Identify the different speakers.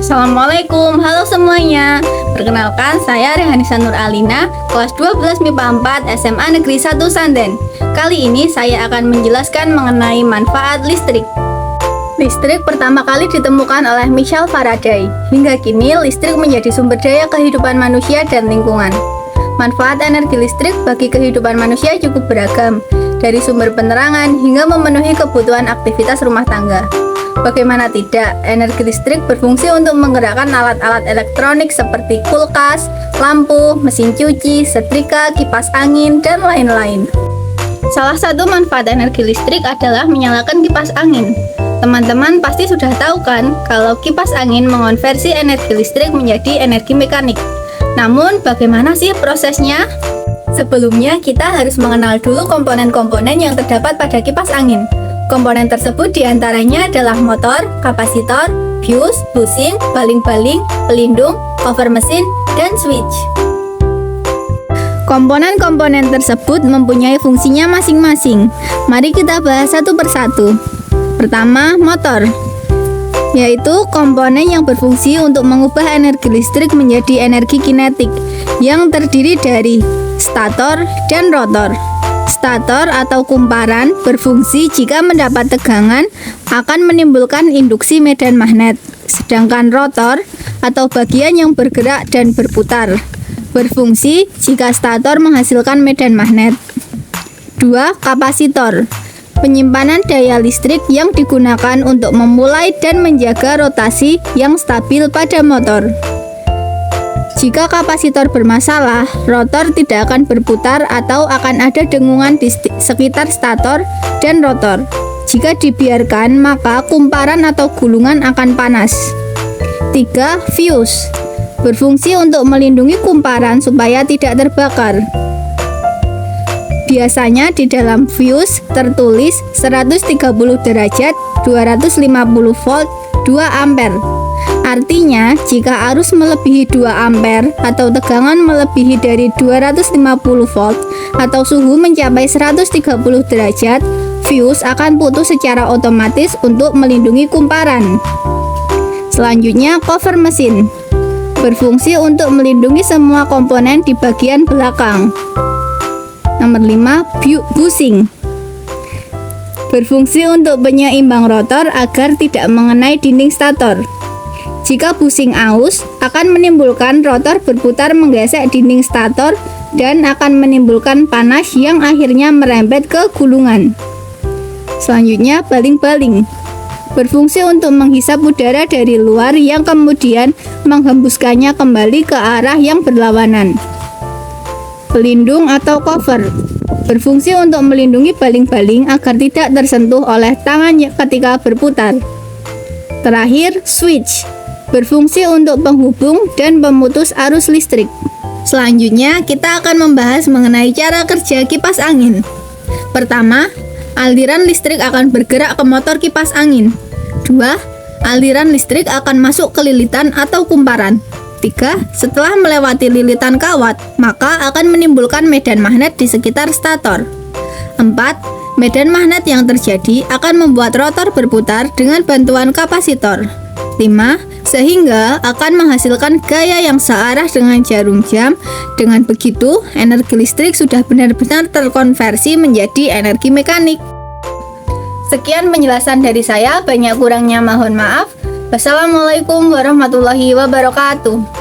Speaker 1: Assalamualaikum, halo semuanya. Perkenalkan, saya Rehanisa Nur Alina, kelas 12 MIPA 4 SMA Negeri 1 Sanden. Kali ini saya akan menjelaskan mengenai manfaat listrik. Listrik pertama kali ditemukan oleh Michael Faraday. Hingga kini, listrik menjadi sumber daya kehidupan manusia dan lingkungan. Manfaat energi listrik bagi kehidupan manusia cukup beragam, dari sumber penerangan hingga memenuhi kebutuhan aktivitas rumah tangga. Bagaimana tidak, energi listrik berfungsi untuk menggerakkan alat-alat elektronik seperti kulkas, lampu, mesin cuci, setrika, kipas angin, dan lain-lain. Salah satu manfaat energi listrik adalah menyalakan kipas angin. Teman-teman pasti sudah tahu kan, kalau kipas angin mengonversi energi listrik menjadi energi mekanik. Namun, bagaimana sih prosesnya? Sebelumnya, kita harus mengenal dulu komponen-komponen yang terdapat pada kipas angin. Komponen tersebut diantaranya adalah motor, kapasitor, fuse, bushing, baling-baling, pelindung, cover mesin, dan switch. Komponen-komponen tersebut mempunyai fungsinya masing-masing. Mari kita bahas satu persatu. Pertama, motor, yaitu komponen yang berfungsi untuk mengubah energi listrik menjadi energi kinetik yang terdiri dari stator dan rotor. Stator atau kumparan berfungsi jika mendapat tegangan akan menimbulkan induksi medan magnet, sedangkan rotor atau bagian yang bergerak dan berputar berfungsi jika stator menghasilkan medan magnet. 2. Kapasitor, penyimpanan daya listrik yang digunakan untuk memulai dan menjaga rotasi yang stabil pada motor. Jika kapasitor bermasalah, rotor tidak akan berputar atau akan ada dengungan di sekitar stator dan rotor. Jika dibiarkan, maka kumparan atau gulungan akan panas. 3. Fuse, berfungsi untuk melindungi kumparan supaya tidak terbakar. Biasanya di dalam fuse tertulis 130 derajat, 250 volt, 2 ampere. Artinya, jika arus melebihi 2 ampere atau tegangan melebihi dari 250 volt atau suhu mencapai 130 derajat, fuse akan putus secara otomatis untuk melindungi kumparan. Selanjutnya, cover mesin, berfungsi untuk melindungi semua komponen di bagian belakang. Nomor 5, bushing, berfungsi untuk penyeimbang rotor agar tidak mengenai dinding stator. Jika bushing aus, akan menimbulkan rotor berputar menggesek dinding stator dan akan menimbulkan panas yang akhirnya merembet ke gulungan. Selanjutnya, baling-baling, berfungsi untuk menghisap udara dari luar yang kemudian menghembuskannya kembali ke arah yang berlawanan. Pelindung atau cover, berfungsi untuk melindungi baling-baling agar tidak tersentuh oleh tangan ketika berputar. Terakhir, switch, berfungsi untuk penghubung dan pemutus arus listrik. Selanjutnya, kita akan membahas mengenai cara kerja kipas angin. Pertama, aliran listrik akan bergerak ke motor kipas angin. 2. Aliran listrik akan masuk ke lilitan atau kumparan. 3. Setelah melewati lilitan kawat, maka akan menimbulkan medan magnet di sekitar stator. 4. Medan magnet yang terjadi akan membuat rotor berputar dengan bantuan kapasitor. 5. Sehingga akan menghasilkan gaya yang searah dengan jarum jam. Dengan begitu, energi listrik sudah benar-benar terkonversi menjadi energi mekanik. Sekian penjelasan dari saya, banyak kurangnya mohon maaf. Wassalamualaikum warahmatullahi wabarakatuh.